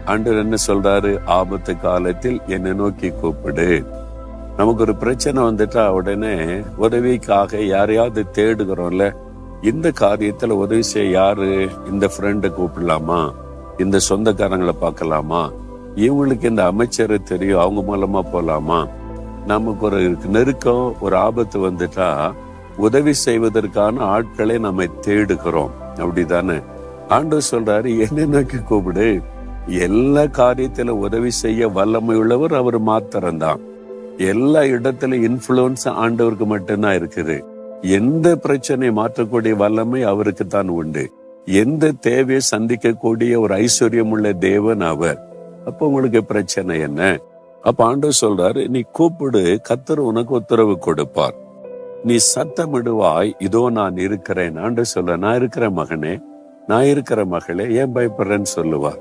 ஆண்டவர் என்ன சொல்றாரு? ஆபத்து காலத்தில் என்னை நோக்கி கூப்பிடு. நமக்கு ஒரு பிரச்சனை வந்துட்டா உடனே உதவிக்காக யாரையாவது தேடுகிறோம்ல. இந்த காரியத்துல உதவி செய்ய யாரு? இந்த ஃப்ரெண்டை கூப்பிடலாமா? இந்த சொந்தக்காரங்களை பார்க்கலாமா? இவங்களுக்கு இந்த அமைச்சரை தெரியும், அவங்க மூலமா போலாமா? நமக்கு ஒரு நெருக்கம், ஒரு ஆபத்து வந்துட்டா உதவி செய்வதற்கான ஆட்களை நம்ம தேடுகிறோம். அப்படிதானே? ஆண்டவர் சொல்றாரு, என்னை நோக்கி கூப்பிடு. எல்லா காரியத்துல உதவி செய்ய வல்லமை உள்ளவர் அவர் மாத்திரம்தான். எல்லா இடத்துல இன்ஃபுளுன்ஸ் ஆண்டவருக்கு மட்டும்தான் இருக்குது. எந்த பிரச்சனையை மாற்றக்கூடிய வல்லமை அவருக்கு தான் உண்டு. எந்த தேவையை சந்திக்கக்கூடிய ஒரு ஐஸ்வர்யம் உள்ள தேவன் அவர். அப்ப உங்களுக்கு பிரச்சனை என்ன? அப்ப ஆண்டவர் சொல்றாரு, நீ கூப்பிடு, கர்த்தர் உனக்கு உத்தரவு கொடுப்பார். நீ சத்தமிடுவாய், இதோ நான் இருக்கிறேன். ஆண்டவர் சொல்ற, நான் இருக்கிற மகனே, நான் இருக்கிற மகளே, ஏன் பயப்படுறேன்னு சொல்லுவார்.